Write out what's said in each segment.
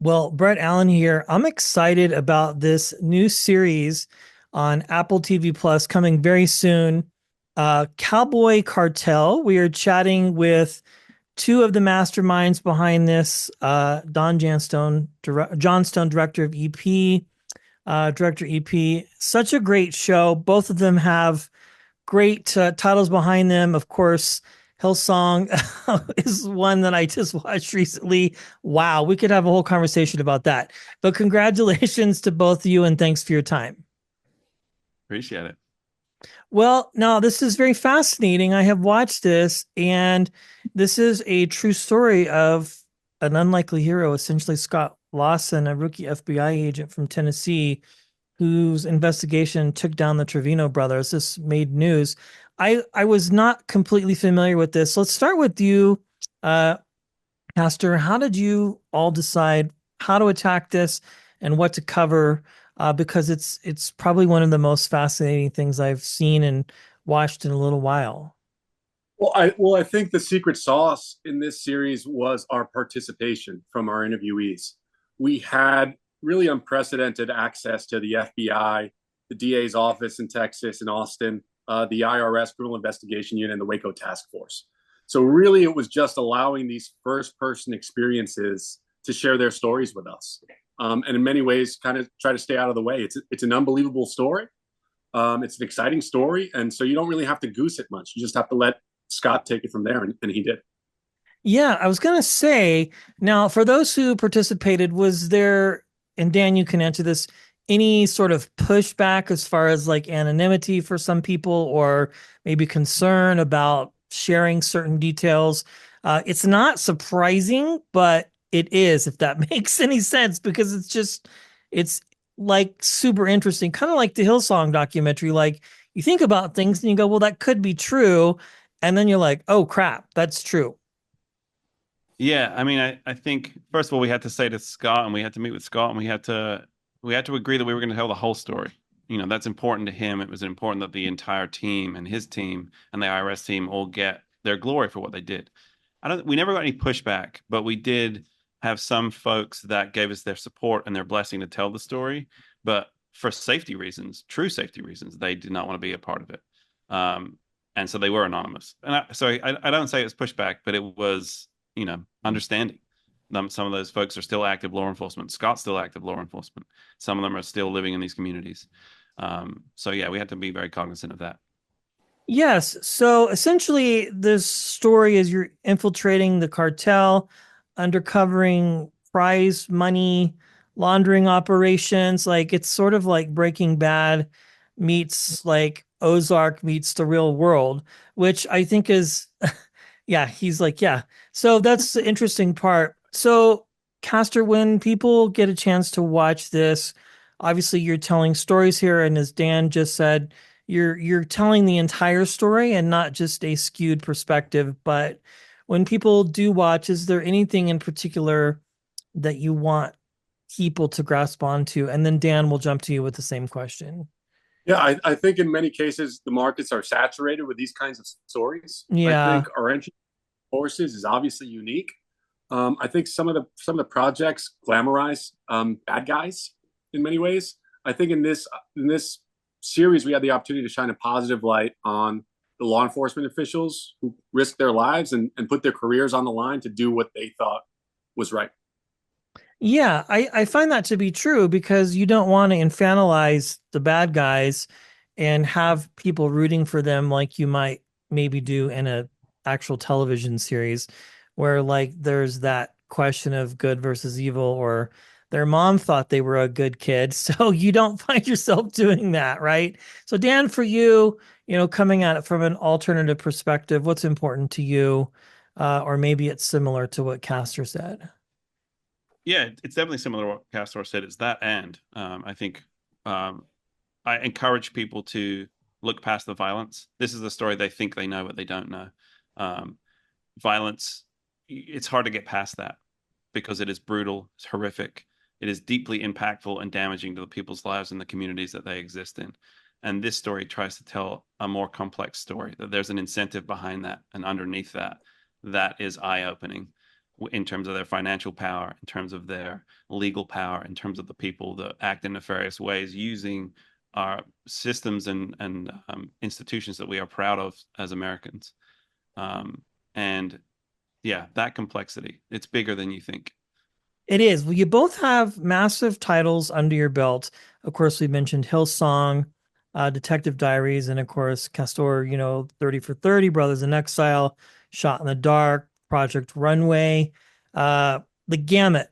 Well, Brett Allen here. I'm excited about this new series on Apple TV Plus coming very soon. Cowboy Cartel. We are chatting with two of the masterminds behind this. Don Johnstone, director of EP, director EP. Such a great show. Both of them have great titles behind them. Of course, Hillsong is one that I just watched recently. Wow, we could have a whole conversation about that. But congratulations to both of you and thanks for your time. Appreciate it. Well, now this is very fascinating. I have watched this, and this is a true story of an unlikely hero, essentially Scott Lawson, a rookie FBI agent from Tennessee whose investigation took down the Treviño brothers. This made news. I was not completely familiar with this. So let's start with you, uh, Pastor. How did you all decide how to attack this and what to cover? Because it's probably one of the most fascinating things I've seen and watched in a little while. I think the secret sauce in this series was our participation from our interviewees. We had really unprecedented access to the FBI, the DA's office in Texas and Austin, the IRS Criminal Investigation Unit, and the Waco Task Force. So really, it was just allowing these first-person experiences to share their stories with us, and in many ways, kind of try to stay out of the way. It's an unbelievable story. It's an exciting story, and so you don't really have to goose it much. You just have to let Scott take it from there, and he did. Yeah, I was gonna say, now for those who participated, was there, and Dan, you can answer this, any sort of pushback as far as like anonymity for some people or maybe concern about sharing certain details? It's not surprising, but it is, if that makes any sense, because it's like super interesting, kind of like the Hillsong documentary. Like you think about things and you go, well, that could be true. And then you're like, oh crap, that's true. Yeah, I mean, I think first of all we had to say to Scott, and we had to meet with Scott, and we had to agree that we were going to tell the whole story. That's important to him. It was important that the entire team and his team and the IRS team all get their glory for what they did. We never got any pushback, but we did have some folks that gave us their support and their blessing to tell the story. But for safety reasons, true safety reasons, they did not want to be a part of it. And so they were anonymous. And I don't say it's pushback, but it was, understanding. Some of those folks are still active law enforcement. Scott's still active law enforcement. Some of them are still living in these communities. So yeah, we had to be very cognizant of that. Yes. So essentially, this story is you're infiltrating the cartel, undercovering prize money laundering operations. Like it's sort of like Breaking Bad meets like Ozark meets the real world, which I think is, yeah, he's like, yeah. So that's the interesting part. So, Castor, when people get a chance to watch this, obviously you're telling stories here, and as Dan just said, you're telling the entire story and not just a skewed perspective. But when people do watch, is there anything in particular that you want people to grasp onto? And then Dan will jump to you with the same question. Yeah, I think in many cases the markets are saturated with these kinds of stories. I Yeah. think our entry forces is obviously unique. I think some of the projects glamorize bad guys in many ways. I think in this series we had the opportunity to shine a positive light on the law enforcement officials who risked their lives and put their careers on the line to do what they thought was right. Yeah, I find that to be true because you don't want to infantilize the bad guys and have people rooting for them like you might maybe do in a actual television series where like there's that question of good versus evil, or their mom thought they were a good kid. So you don't find yourself doing that, right? So Dan, for you, coming at it from an alternative perspective, what's important to you? Or maybe it's similar to what Castor said. Yeah, it's definitely similar to what Castor said. It's that, and I think um, I encourage people to look past the violence. This is a story they think they know, but they don't know. Um, Violence, it's hard to get past that because it is brutal, it's horrific, it is deeply impactful and damaging to the people's lives and the communities that they exist in. And this story tries to tell a more complex story, that there's an incentive behind that and underneath that that is eye-opening, in terms of their financial power, in terms of their legal power, in terms of the people that act in nefarious ways using our systems and institutions that we are proud of as Americans. And yeah, that complexity, it's bigger than you think. It is. Well, you both have massive titles under your belt. Of course, we mentioned Hillsong, Detective Diaries, and of course, Castor, 30 for 30, Brothers in Exile, Shot in the Dark, Project Runway, the gamut.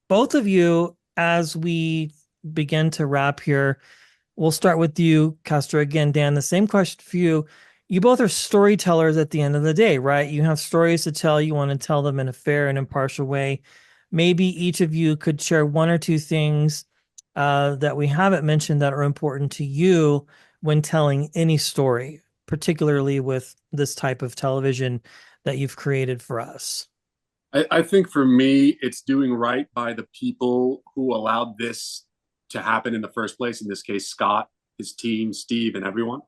Both of you, as we begin to wrap here, we'll start with you, Castor. Again, Dan, the same question for you. You both are storytellers at the end of the day, right? You have stories to tell. You want to tell them in a fair and impartial way. Maybe each of you could share one or two things that we haven't mentioned that are important to you when telling any story, particularly with this type of television that you've created for us. I think for me, it's doing right by the people who allowed this to happen in the first place. In this case, Scott, his team, Steve, and everyone,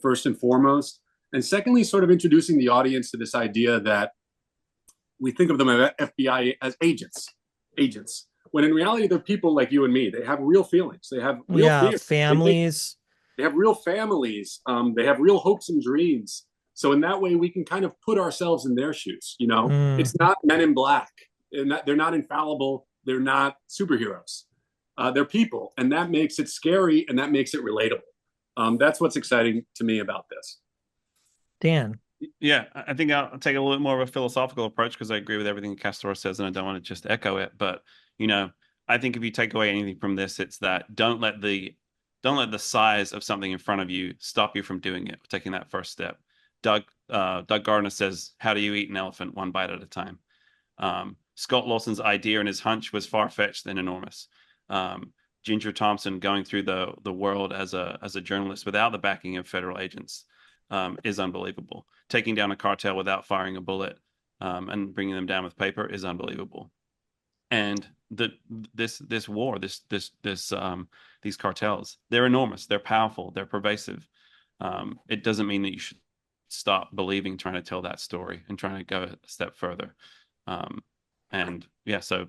first and foremost. And secondly, sort of introducing the audience to this idea that we think of them as FBI as agents, when in reality, they're people like you and me. They have real feelings. They have real fears. Families. They have real families. They have real hopes and dreams. So in that way, we can kind of put ourselves in their shoes. It's not Men in Black. They're not infallible. They're not superheroes. They're people, and that makes it scary, and that makes it relatable. That's what's exciting to me about this. Dan. Yeah, I think I'll take a little bit more of a philosophical approach because I agree with everything Castor says, and I don't want to just echo it. But I think if you take away anything from this, it's that don't let the size of something in front of you stop you from doing it, taking that first step. Doug Gardner says, "How do you eat an elephant? One bite at a time." Scott Lawson's idea and his hunch was far-fetched and enormous. Ginger Thompson going through the world as a journalist without the backing of federal agents is unbelievable. Taking down a cartel without firing a bullet and bringing them down with paper is unbelievable. And this war, these cartels, they're enormous, they're powerful, they're pervasive. It doesn't mean that you should stop believing, trying to tell that story and trying to go a step further. So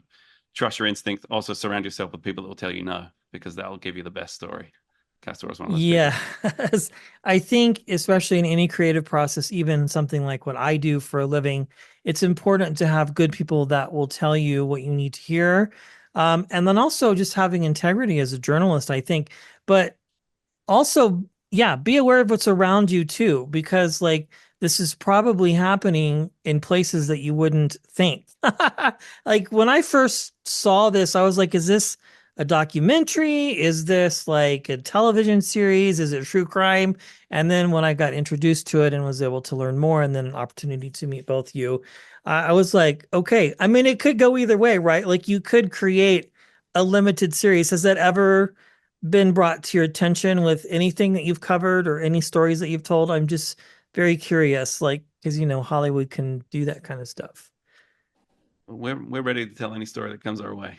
trust your instinct. Also surround yourself with people that will tell you no, because that'll give you the best story. Castor is one of those people. I think especially in any creative process, even something like what I do for a living, it's important to have good people that will tell you what you need to hear. And then also just having integrity as a journalist, I think, but also, be aware of what's around you too, because this is probably happening in places that you wouldn't think. Like when I first saw this, I was like, is this a documentary? Is this like a television series? Is it true crime? And then when I got introduced to it and was able to learn more, and then an opportunity to meet both you, I was like, okay, I mean, it could go either way, right? Like you could create a limited series. Has that ever been brought to your attention with anything that you've covered or any stories that you've told? I'm just very curious, because Hollywood can do that kind of stuff. We're ready to tell any story that comes our way.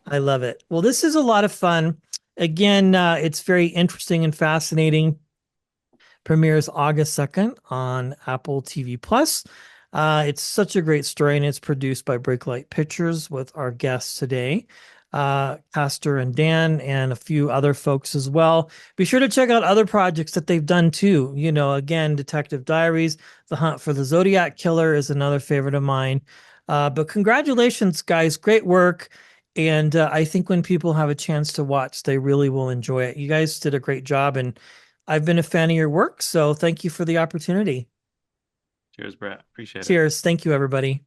I love it. Well, this is a lot of fun. Again, it's very interesting and fascinating. Premieres August 2nd on Apple TV Plus. It's such a great story, and it's produced by Breaklight Pictures with our guests today, Castor and Dan, and a few other folks as well. Be sure to check out other projects that they've done too. Again, Detective Diaries, The Hunt for the Zodiac Killer is another favorite of mine. But congratulations, guys. Great work. And I think when people have a chance to watch, they really will enjoy it. You guys did a great job, and I've been a fan of your work. So thank you for the opportunity. Cheers, Brett. Appreciate it. Cheers. Thank you, everybody.